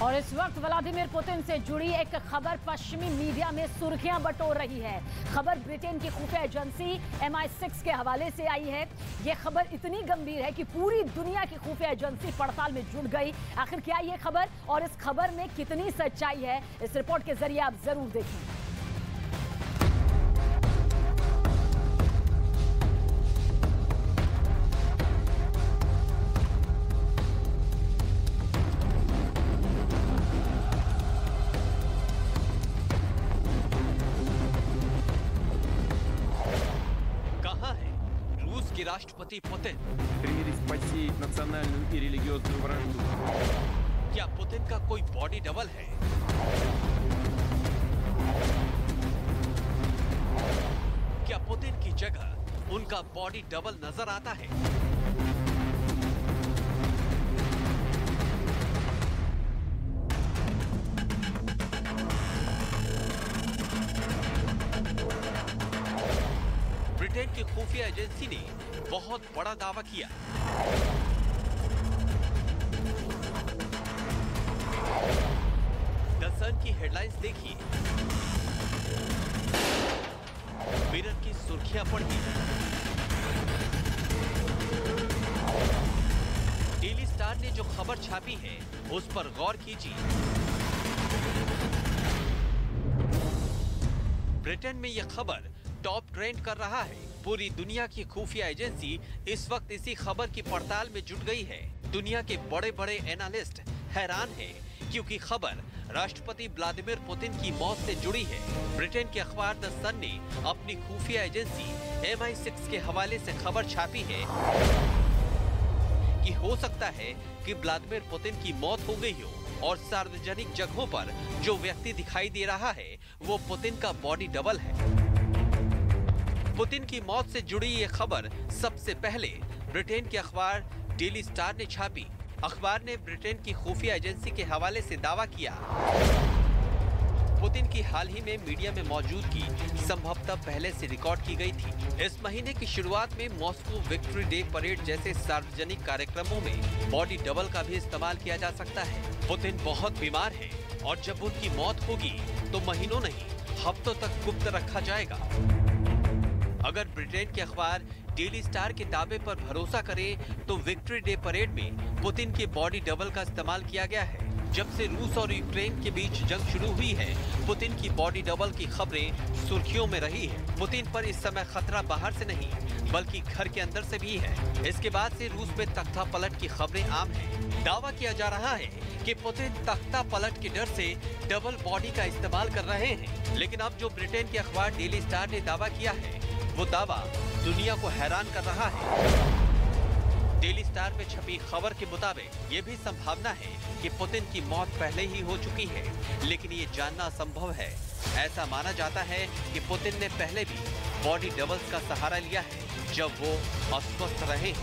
और इस वक्त व्लादिमीर पुतिन से जुड़ी एक खबर पश्चिमी मीडिया में सुर्खियां बटोर रही है। खबर ब्रिटेन की खुफिया एजेंसी MI6 के हवाले से आई है। यह खबर इतनी गंभीर है कि पूरी दुनिया की खुफिया एजेंसी पड़ताल में जुट गई। आखिर क्या ये खबर और इस खबर में कितनी सच्चाई है, इस रिपोर्ट के जरिए आप जरूर देखें। कि राष्ट्रपति पुतिन क्या पुतिन का कोई बॉडी डबल है? क्या पुतिन की जगह उनका बॉडी डबल नजर आता है? ब्रिटेन की खुफिया एजेंसी ने बहुत बड़ा दावा किया। द सन की हेडलाइंस देखिए, मिरर की सुर्खियां पढ़िए, डेली स्टार ने जो खबर छापी है उस पर गौर कीजिए। ब्रिटेन में यह खबर टॉप ट्रेंड कर रहा है। पूरी दुनिया की खुफिया एजेंसी इस वक्त इसी खबर की पड़ताल में जुट गई है। दुनिया के बड़े बड़े एनालिस्ट हैरान हैं क्योंकि खबर राष्ट्रपति व्लादिमीर पुतिन की मौत से जुड़ी है। ब्रिटेन के अखबार द सन ने अपनी खुफिया एजेंसी MI6 के हवाले से खबर छापी है कि हो सकता है कि व्लादिमीर पुतिन की मौत हो गई हो और सार्वजनिक जगहों पर जो व्यक्ति दिखाई दे रहा है वो पुतिन का बॉडी डबल है। पुतिन की मौत से जुड़ी ये खबर सबसे पहले ब्रिटेन के अखबार डेली स्टार ने छापी। अखबार ने ब्रिटेन की खुफिया एजेंसी के हवाले से दावा किया पुतिन की हाल ही में मीडिया में मौजूदगी संभवतः पहले से रिकॉर्ड की गई थी। इस महीने की शुरुआत में मॉस्को विक्ट्री डे परेड जैसे सार्वजनिक कार्यक्रमों में बॉडी डबल का भी इस्तेमाल किया जा सकता है। पुतिन बहुत बीमार है और जब उनकी मौत होगी तो महीनों नहीं हफ्तों तक गुप्त रखा जाएगा। अगर ब्रिटेन के अखबार डेली स्टार के दावे पर भरोसा करें तो विक्ट्री डे परेड में पुतिन के बॉडी डबल का इस्तेमाल किया गया है। जब से रूस और यूक्रेन के बीच जंग शुरू हुई है, पुतिन की बॉडी डबल की खबरें सुर्खियों में रही है। पुतिन पर इस समय खतरा बाहर से नहीं बल्कि घर के अंदर से भी है। इसके बाद से रूस में तख्ता पलट की खबरें आम हैं। दावा किया जा रहा है कि पुतिन तख्ता पलट के डर से डबल बॉडी का इस्तेमाल कर रहे हैं। लेकिन अब जो ब्रिटेन के अखबार डेली स्टार ने दावा किया है वो दावा दुनिया को हैरान कर रहा है। डेली स्टार में छपी खबर के मुताबिक ये भी संभावना है कि पुतिन की मौत पहले ही हो चुकी है, लेकिन ये जानना असंभव है। ऐसा माना जाता है कि पुतिन ने पहले भी बॉडी डबल्स का सहारा लिया है जब वो अस्वस्थ रहे।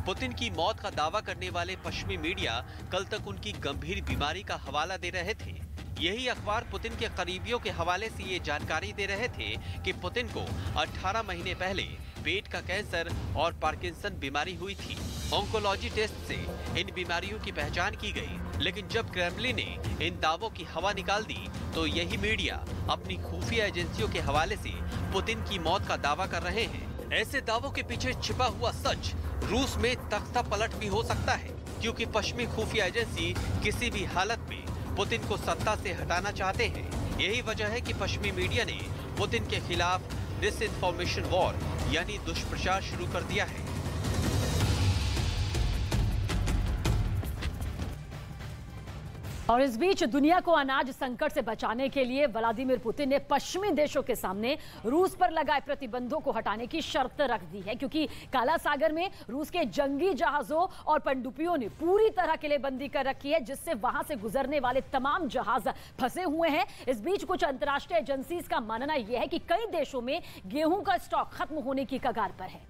पुतिन की मौत का दावा करने वाले पश्चिमी मीडिया कल तक उनकी गंभीर बीमारी का हवाला दे रहे थे। यही अखबार पुतिन के करीबियों के हवाले से ये जानकारी दे रहे थे कि पुतिन को 18 महीने पहले पेट का कैंसर और पार्किंसन बीमारी हुई थी। ऑन्कोलॉजी टेस्ट से इन बीमारियों की पहचान की गई, लेकिन जब क्रेमलिन ने इन दावों की हवा निकाल दी तो यही मीडिया अपनी खुफिया एजेंसियों के हवाले से पुतिन की मौत का दावा कर रहे हैं। ऐसे दावों के पीछे छिपा हुआ सच रूस में तख्ता पलट भी हो सकता है, क्योंकि पश्चिमी खुफिया एजेंसी किसी भी हालत में पुतिन को सत्ता से हटाना चाहते हैं। यही वजह है कि पश्चिमी मीडिया ने पुतिन के खिलाफ डिसइंफॉर्मेशन वॉर यानी दुष्प्रचार शुरू कर दिया है। और इस बीच दुनिया को अनाज संकट से बचाने के लिए व्लादिमीर पुतिन ने पश्चिमी देशों के सामने रूस पर लगाए प्रतिबंधों को हटाने की शर्त रख दी है, क्योंकि काला सागर में रूस के जंगी जहाजों और पनडुब्बियों ने पूरी तरह किलेबंदी कर रखी है, जिससे वहां से गुजरने वाले तमाम जहाज फंसे हुए हैं। इस बीच कुछ अंतर्राष्ट्रीय एजेंसीज का मानना यह है कि कई देशों में गेहूं का स्टॉक खत्म होने की कगार पर है।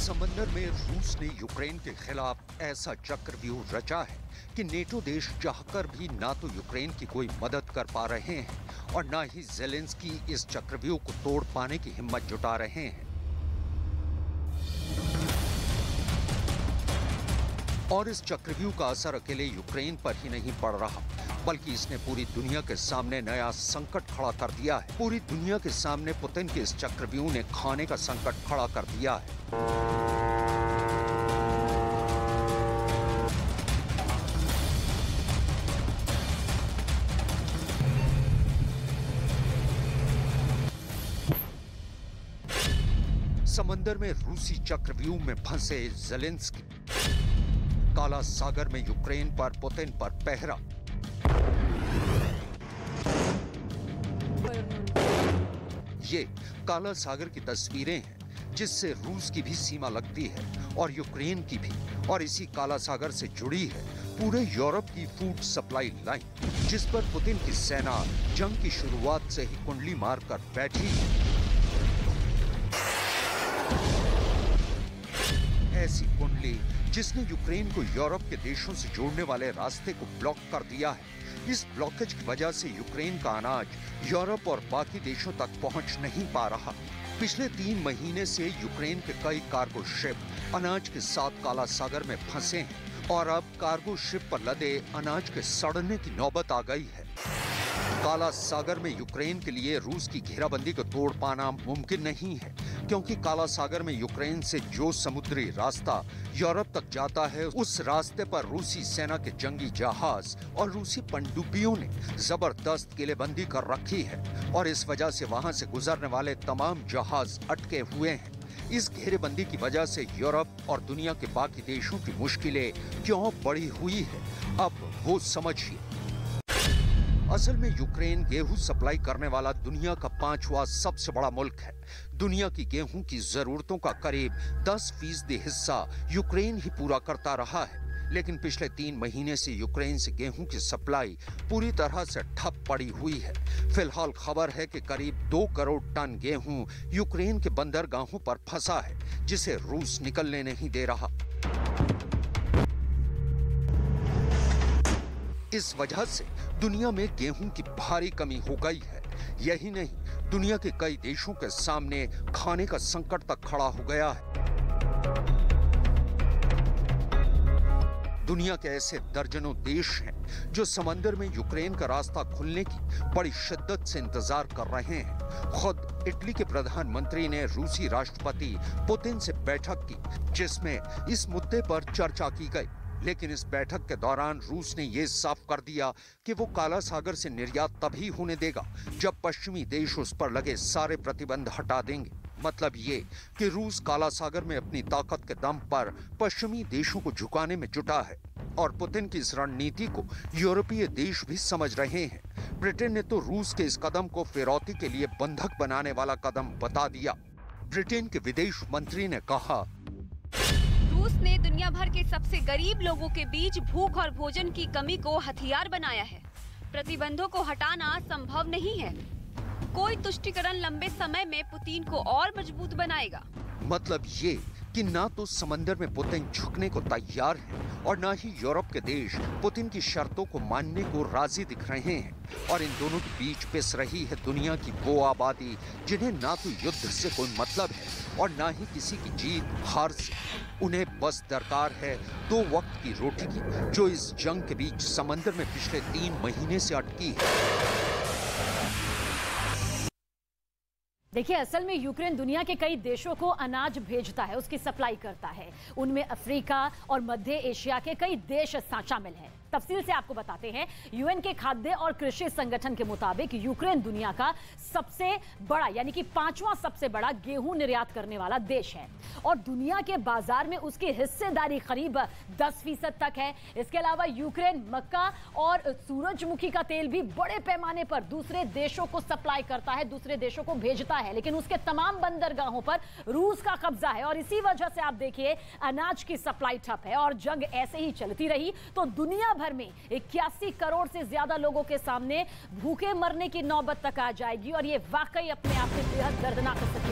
समंदर में रूस ने यूक्रेन के खिलाफ ऐसा चक्रव्यूह रचा है कि नेटो देश चाहकर भी ना तो यूक्रेन की कोई मदद कर पा रहे हैं और ना ही ज़ेलेंस्की इस चक्रव्यूह को तोड़ पाने की हिम्मत जुटा रहे हैं। और इस चक्रव्यूह का असर अकेले यूक्रेन पर ही नहीं पड़ रहा, बल्कि इसने पूरी दुनिया के सामने नया संकट खड़ा कर दिया है। पूरी दुनिया के सामने पुतिन के इस चक्रव्यूह ने खाने का संकट खड़ा कर दिया है। समंदर में रूसी चक्रव्यूह में फंसे ज़ेलेंस्की, काला सागर में यूक्रेन पर पुतिन पर पहरा। ये काला सागर की तस्वीरें हैं जिससे रूस की भी सीमा लगती है और यूक्रेन की भी, और इसी काला सागर से जुड़ी है पूरे यूरोप की फूड सप्लाई लाइन, जिस पर पुतिन की सेना जंग की शुरुआत से ही कुंडली मारकर बैठी है। ऐसी कुंडली जिसने यूक्रेन को यूरोप के देशों से जोड़ने वाले रास्ते को ब्लॉक कर दिया है। इस ब्लॉकेज की वजह से यूक्रेन का अनाज यूरोप और बाकी देशों तक पहुंच नहीं पा रहा। पिछले 3 महीने से यूक्रेन के कई कार्गो शिप अनाज के साथ काला सागर में फंसे हैं और अब कार्गो शिप पर लदे अनाज के सड़ने की नौबत आ गई है। काला सागर में यूक्रेन के लिए रूस की घेराबंदी को तोड़ पाना मुमकिन नहीं है, क्योंकि काला सागर में यूक्रेन से जो समुद्री रास्ता यूरोप तक जाता है, उस रास्ते पर रूसी सेना के जंगी जहाज और रूसी पनडुब्बियों ने जबरदस्त किलेबंदी कर रखी है और इस वजह से वहां से गुजरने वाले तमाम जहाज अटके हुए हैं। इस घेरेबंदी की वजह से यूरोप और दुनिया के बाकी देशों की मुश्किलें क्यों बढ़ी हुई है, अब वो समझिए। असल में यूक्रेन गेहूं सप्लाई करने वाला दुनिया का 5वां सबसे बड़ा मुल्क है। दुनिया की गेहूं की जरूरतों का करीब 10% हिस्सा यूक्रेन ही पूरा करता रहा है, लेकिन पिछले 3 महीने से यूक्रेन से गेहूं की सप्लाई पूरी तरह से ठप पड़ी हुई है। फिलहाल खबर है कि करीब 2 करोड़ टन गेहूं यूक्रेन के बंदरगाहों पर फंसा है, जिसे रूस निकलने नहीं दे रहा। इस वजह से दुनिया में गेहूं की भारी कमी हो गई है। यही नहीं, दुनिया के कई देशों के सामने खाने का संकट तक खड़ा हो गया है। दुनिया के ऐसे दर्जनों देश हैं जो समंदर में यूक्रेन का रास्ता खुलने की बड़ी शिद्दत से इंतजार कर रहे हैं। खुद इटली के प्रधानमंत्री ने रूसी राष्ट्रपति पुतिन से बैठक की, जिसमें इस मुद्दे पर चर्चा की गई। लेकिन इस बैठक के दौरान रूस ने यह साफ कर दिया कि वो काला सागर से निर्यात तभी होने देगा जब पश्चिमी देश उस पर लगे सारे प्रतिबंध हटा देंगे। मतलब ये कि रूस काला सागर में अपनी ताकत के दम पर पश्चिमी देशों को झुकाने में जुटा है और पुतिन की इस रणनीति को यूरोपीय देश भी समझ रहे हैं। ब्रिटेन ने तो रूस के इस कदम को फिरौती के लिए बंधक बनाने वाला कदम बता दिया। ब्रिटेन के विदेश मंत्री ने कहा, रूस ने दुनिया भर के सबसे गरीब लोगों के बीच भूख और भोजन की कमी को हथियार बनाया है। प्रतिबंधों को हटाना संभव नहीं है। कोई तुष्टीकरण लंबे समय में पुतिन को और मजबूत बनाएगा। मतलब ये कि ना तो समंदर में पुतिन झुकने को तैयार है और ना ही यूरोप के देश पुतिन की शर्तों को मानने को राजी दिख रहे हैं। और इन दोनों के बीच पिस रही है दुनिया की वो आबादी जिन्हें ना तो युद्ध से कोई मतलब है और ना ही किसी की जीत हार से। उन्हें बस दरकार है 2 वक्त की रोटी की, जो इस जंग के बीच समंदर में पिछले 3 महीने से अटकी है। देखिए, असल में यूक्रेन दुनिया के कई देशों को अनाज भेजता है, उसकी सप्लाई करता है। उनमें अफ्रीका और मध्य एशिया के कई देश शामिल हैं। तफसील से आपको बताते हैं। यूएन के खाद्य और कृषि संगठन के मुताबिक यूक्रेन दुनिया का सबसे बड़ा यानी कि 5वां सबसे बड़ा गेहूं निर्यात करने वाला देश है और दुनिया के बाजार में उसकी हिस्सेदारी करीब 10% तक है। इसके अलावा यूक्रेन मक्का और सूरजमुखी का तेल भी बड़े पैमाने पर दूसरे देशों को सप्लाई करता है, दूसरे देशों को भेजता है, लेकिन उसके तमाम बंदरगाहों पर रूस का कब्जा है और इसी वजह से आप देखिए अनाज की सप्लाई ठप है। और जंग ऐसे ही चलती रही तो दुनिया भर में 81 करोड़ से ज्यादा लोगों के सामने भूखे मरने की नौबत तक आ जाएगी और ये वाकई अपने आप में बेहद दर्दनाक स्थिति